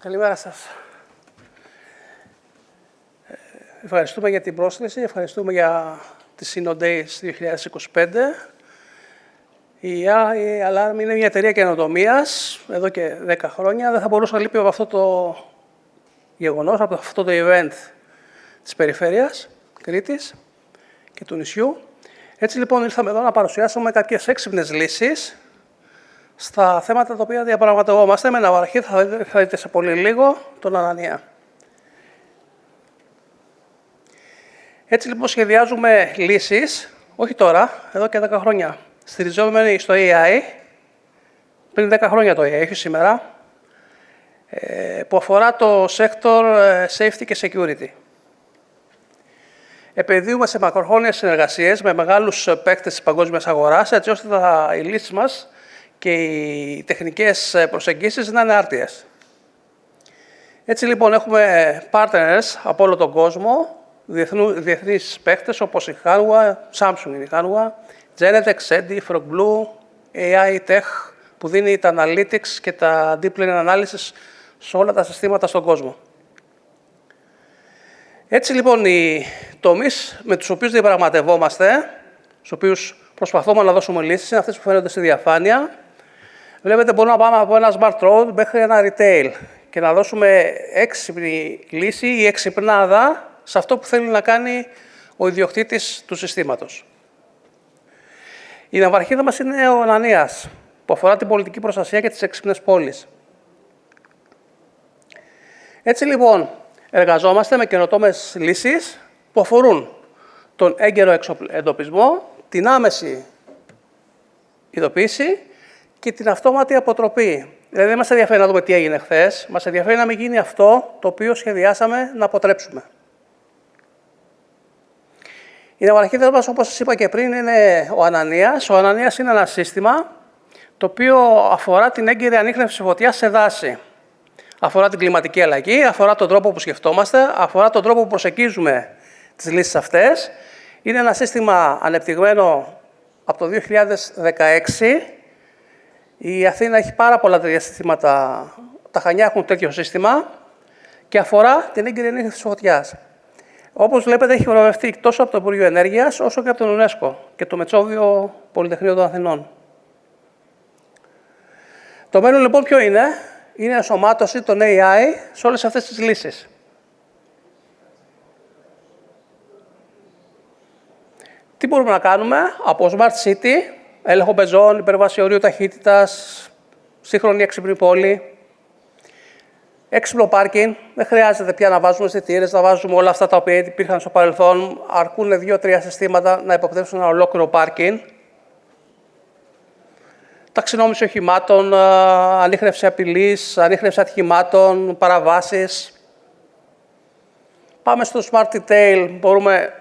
Καλημέρα σας. Ευχαριστούμε για την πρόσκληση, ευχαριστούμε για τη Synodays 2025. Η Alarm είναι μια εταιρεία καινοτομίας εδώ και 10 χρόνια. Δεν θα μπορούσα να λείπει από αυτό το γεγονός, από αυτό το event της περιφέρειας Κρήτης και του νησιού. Έτσι λοιπόν ήρθαμε εδώ να παρουσιάσουμε κάποιες έξυπνες λύσεις στα θέματα τα οποία διαπραγματευόμαστε. Με ναυαρχή θα δείτε σε πολύ λίγο τον Ανανία. Έτσι λοιπόν σχεδιάζουμε λύσεις, όχι τώρα, εδώ και 10 χρόνια. Στηριζόμενοι στο AI, πριν 10 χρόνια το AI, όχι σήμερα, που αφορά το sector safety και security. Επενδύουμε σε μακροχρόνιες συνεργασίες με μεγάλους παίκτες της παγκόσμιας αγοράς, έτσι ώστε οι λύσεις μας και οι τεχνικές προσεγγίσεις να είναι άρτιες. Έτσι λοιπόν έχουμε partners από όλο τον κόσμο, διεθνείς παίκτες όπως η Hanwha, Samsung είναι η Hanwha, Genetec, SETI, FrogBlue, AI Tech που δίνει τα analytics και τα deep learning analysis σε όλα τα συστήματα στον κόσμο. Έτσι λοιπόν οι τομείς με τους οποίους διαπραγματευόμαστε, στους οποίους προσπαθούμε να δώσουμε λύσεις, είναι αυτές που φαίνονται στη διαφάνεια. Βλέπετε μπορούμε να πάμε από ένα smart road μέχρι ένα retail και να δώσουμε έξυπνη λύση ή εξυπνάδα σε αυτό που θέλει να κάνει ο ιδιοκτήτης του συστήματος. Η ναυαρχίδα μας είναι ο Ανανίας, που αφορά την πολιτική προστασία και τις έξυπνες πόλεις. Έτσι λοιπόν, εργαζόμαστε με καινοτόμες λύσεις που αφορούν τον έγκαιρο εντοπισμό, την άμεση ειδοποίηση και την αυτόματη αποτροπή. Δηλαδή δεν μας ενδιαφέρει να δούμε τι έγινε χθες, μας ενδιαφέρει να μην γίνει αυτό το οποίο σχεδιάσαμε να αποτρέψουμε. Η ναυαρχίδα μας, όπως σας είπα και πριν, είναι ο Ανανίας. Ο Ανανίας είναι ένα σύστημα το οποίο αφορά την έγκαιρη ανίχνευση φωτιάς σε δάση. Αφορά την κλιματική αλλαγή, αφορά τον τρόπο που σκεφτόμαστε, αφορά τον τρόπο που προσεγγίζουμε τις λύσεις αυτές. Είναι ένα σύστημα ανεπτυγμένο από το 2016. Η Αθήνα έχει πάρα πολλά τέτοια συστήματα. Τα Χανιά έχουν τέτοιο σύστημα και αφορά την έγκαιρη ανίχνευση φωτιάς. Όπως βλέπετε, έχει βραβευτεί τόσο από το Υπουργείο Ενέργειας, όσο και από τον UNESCO και το Μετσόβιο Πολυτεχνείο των Αθηνών. Το μέλλον λοιπόν ποιο είναι? Είναι η ενσωμάτωση των AI σε όλες αυτές τις λύσεις. Τι μπορούμε να κάνουμε? Από Smart City, έλεγχο πεζών, υπερβάση ορίου ταχύτητας, σύγχρονη έξυπνη πόλη, έξυπνο πάρκινγκ. Δεν χρειάζεται πια να βάζουμε αισθητήρες, να βάζουμε όλα αυτά τα οποία υπήρχαν στο παρελθόν. Αρκούν 2-3 συστήματα να υποπτεύσουν ένα ολόκληρο πάρκινγκ. Ταξινόμηση οχημάτων, ανίχνευση απειλής, ανίχνευση ατυχημάτων, παραβάσεις. Πάμε στο Smart Retail. Μπορούμε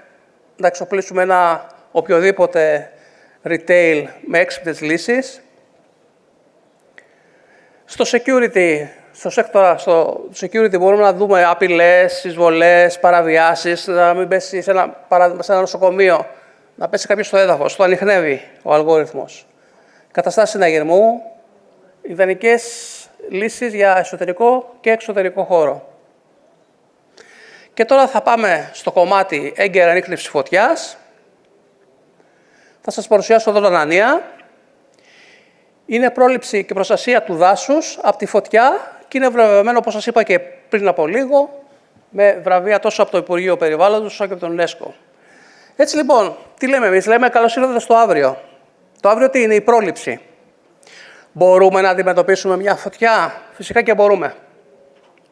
να εξοπλίσουμε ένα οποιοδήποτε retail με έξυπνες λύσεις. Στο security, στο security μπορούμε να δούμε απειλές, εισβολές, παραβιάσεις, να μην πέσει σε ένα νοσοκομείο, να πέσει κάποιος στο έδαφος, το ανιχνεύει ο αλγόριθμος. Καταστάσεις συναγερμού, ιδανικές λύσεις για εσωτερικό και εξωτερικό χώρο. Και τώρα θα πάμε στο κομμάτι έγκαιρα ανίχνευση φωτιάς. Θα σας παρουσιάσω εδώ τον Ανανία. Είναι πρόληψη και προστασία του δάσους από τη φωτιά και είναι βραβευμένο, όπως σας είπα και πριν από λίγο, με βραβεία τόσο από το Υπουργείο Περιβάλλοντος όσο και από τον UNESCO. Έτσι λοιπόν, τι λέμε εμείς? Λέμε καλώς ήρθατε στο αύριο. Το αύριο τι είναι? Η πρόληψη. Μπορούμε να αντιμετωπίσουμε μια φωτιά? Φυσικά και μπορούμε.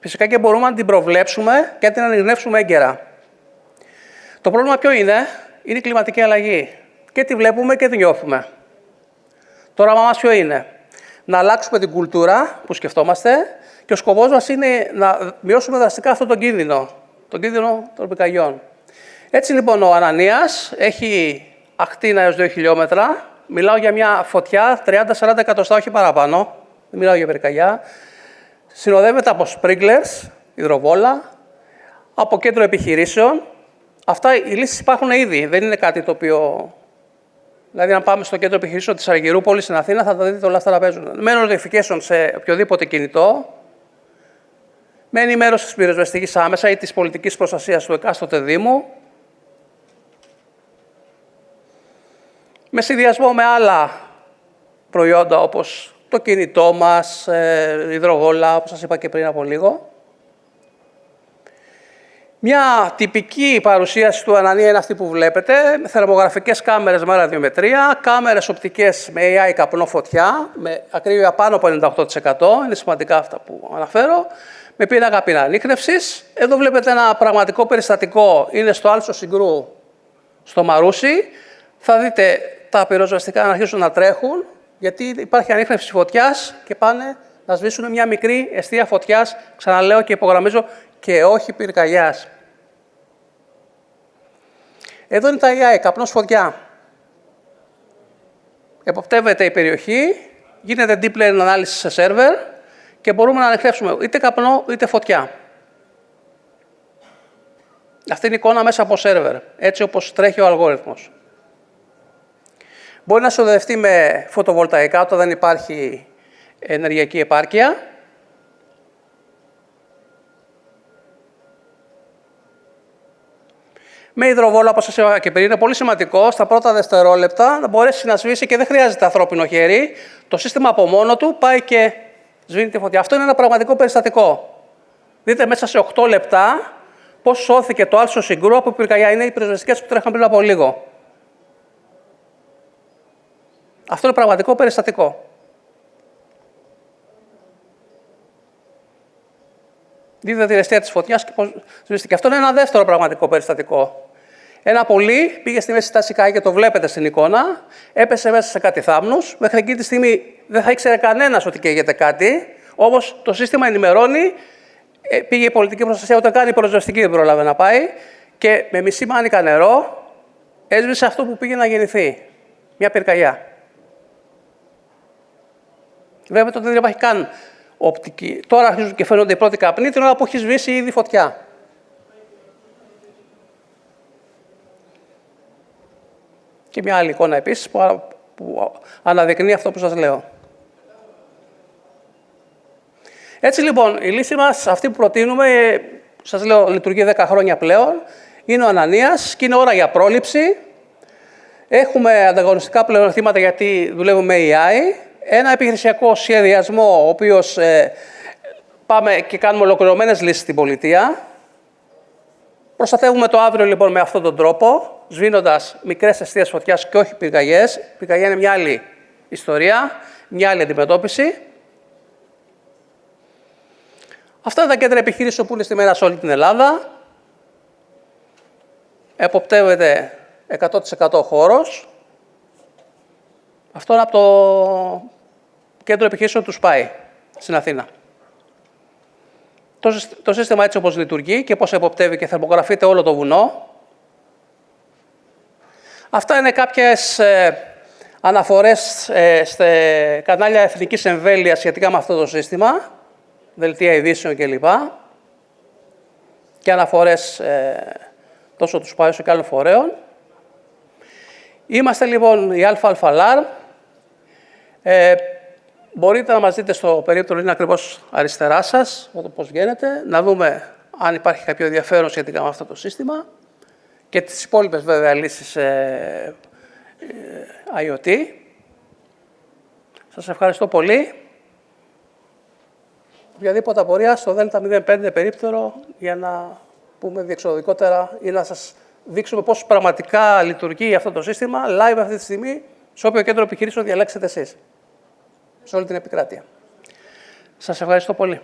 Φυσικά και μπορούμε να την προβλέψουμε και να την ανιχνεύσουμε έγκαιρα. Το πρόβλημα ποιο είναι? Είναι η κλιματική αλλαγή. Και τη βλέπουμε και τη νιώθουμε. Το όραμά μας ποιο είναι? Να αλλάξουμε την κουλτούρα που σκεφτόμαστε και ο σκοπός μας είναι να μειώσουμε δραστικά αυτόν τον κίνδυνο των πυρκαγιών. Έτσι λοιπόν ο Ανανίας έχει ακτίνα έως 2 χιλιόμετρα. Μιλάω για μια φωτιά 30-40 εκατοστά, όχι παραπάνω. Δεν μιλάω για πυρκαγιά. Συνοδεύεται από sprinklers, υδροβόλα, από κέντρο επιχειρήσεων. Αυτά οι λύσεις υπάρχουν ήδη. Δεν είναι κάτι το οποίο... Δηλαδή, αν πάμε στο κέντρο επιχειρήσεων της Αργυρούπολης στην Αθήνα, θα τα δείτε όλα αυτά να παίζουν. Με notification σε οποιοδήποτε κινητό. με ενημέρωση της πυροσβεστικής άμεσα ή της πολιτικής προστασίας του εκάστοτε Δήμου, με συνδυασμό με άλλα προϊόντα όπως το κινητό μας, υδρογόλα, όπως σας είπα και πριν από λίγο. Μια τυπική παρουσίαση του Ανανία είναι αυτή που βλέπετε, με θερμογραφικές κάμερες με ραδιομετρία, κάμερες οπτικές με AI καπνό φωτιά, με ακρίβεια πάνω από 98%, είναι σημαντικά αυτά που αναφέρω, με πίνακα πυρανίχνευσης. Εδώ βλέπετε ένα πραγματικό περιστατικό, είναι στο Άλσο Συγκρού, στο Μαρούσι. Θα δείτε τα πυροσβεστικά να αρχίσουν να τρέχουν, γιατί υπάρχει ανίχνευση φωτιάς και πάνε να σβήσουν μια μικρή εστία φωτιάς, ξαναλέω και υπογραμμίζω, και όχι πυρκαγιάς. Εδώ είναι τα AI, καπνός φωτιά. Εποπτεύεται η περιοχή, γίνεται deep learning ανάλυση σε σερβερ και μπορούμε να ανοιχνεύσουμε είτε καπνό είτε φωτιά. Αυτή είναι η εικόνα μέσα από σερβερ, έτσι όπως τρέχει ο αλγόριθμος. Μπορεί να συνοδευτεί με φωτοβολταϊκά όταν δεν υπάρχει ενεργειακή επάρκεια. Με υδροβόλα, όπως σας είπα και πριν, είναι πολύ σημαντικό στα πρώτα δευτερόλεπτα να μπορέσει να σβήσει και δεν χρειάζεται ανθρώπινο χέρι. Το σύστημα από μόνο του πάει και σβήνει τη φωτιά. Αυτό είναι ένα πραγματικό περιστατικό. Δείτε μέσα σε 8 λεπτά πώς σώθηκε το Άλσο Συγκρού από πυρκαγιά. Είναι οι πυροσβεστικές που τρέχαν πριν από λίγο. Αυτό είναι πραγματικό περιστατικό. Δείτε την αιστεία της φωτιάς και πώς σβήστηκε. Αυτό είναι ένα δεύτερο πραγματικό περιστατικό. Ένα πουλί πήγε στη μέση τάση και το βλέπετε στην εικόνα, έπεσε μέσα σε κάτι θάμνους. Μέχρι εκείνη τη στιγμή δεν θα ήξερε κανένας ότι καίγεται κάτι, όμως το σύστημα ενημερώνει, πήγε η πολιτική προστασία, ούτε καν η πυροσβεστική δεν πρόλαβε να πάει και με μισή μάνικα νερό έσβησε αυτό που πήγε να γεννηθεί. Μια πυρκαγιά. Βλέπετε ότι δεν υπάρχει καν οπτική. Τώρα αρχίζουν και φαίνονται οι πρώτοι καπνοί την ώρα που έχει σβήσει ήδη φωτιά. Και μια άλλη εικόνα επίσης που αναδεικνύει αυτό που σας λέω. Έτσι λοιπόν, η λύση μας, αυτή που προτείνουμε, σας λέω, λειτουργεί 10 χρόνια πλέον, είναι ο Ανανίας και είναι ώρα για πρόληψη. Έχουμε ανταγωνιστικά πλεονεκτήματα γιατί δουλεύουμε με AI. Ένα επιχειρησιακό σχεδιασμό, ο οποίος πάμε και κάνουμε ολοκληρωμένες λύσεις στην πολιτεία. Προστατεύουμε το αύριο λοιπόν με αυτόν τον τρόπο, σβήνοντας μικρές αιστείες φωτιάς και όχι πυρκαγιές. Η πυρκαγιά είναι μια άλλη ιστορία, μια άλλη αντιμετώπιση. Αυτά είναι τα κέντρα επιχείρησης που είναι στημένα σε όλη την Ελλάδα. Εποπτεύεται 100% χώρος. Αυτό είναι από το κέντρο επιχειρήσεων του ΣΠΑΙ στην Αθήνα. Το σύστημα έτσι όπως λειτουργεί και πώς εποπτεύει και θερμογραφείται όλο το βουνό. Αυτά είναι κάποιες αναφορές σε κανάλια εθνικής εμβέλειας σχετικά με αυτό το σύστημα, δελτία ειδήσεων κλπ. Και αναφορές τόσο του ΣΠΑΙ όσο και άλλων φορέων. Είμαστε λοιπόν η ΑΛΦΑ Alarm. Μπορείτε να μας δείτε στο περίπτωρο, είναι ακριβώς αριστερά σας, πώς βγαίνετε, να δούμε αν υπάρχει κάποιο ενδιαφέρον σχετικά με αυτό το σύστημα και τις υπόλοιπες βέβαια λύσεις IoT. Σας ευχαριστώ πολύ. Οποιαδήποτε απορία στο ΔΕΛΤΑ05 περίπτερο για να πούμε διεξοδικότερα ή να σας δείξουμε πώς πραγματικά λειτουργεί αυτό το σύστημα live αυτή τη στιγμή σε όποιο κέντρο επιχειρήσεων διαλέξετε εσείς, σε όλη την επικράτεια. Σας ευχαριστώ πολύ.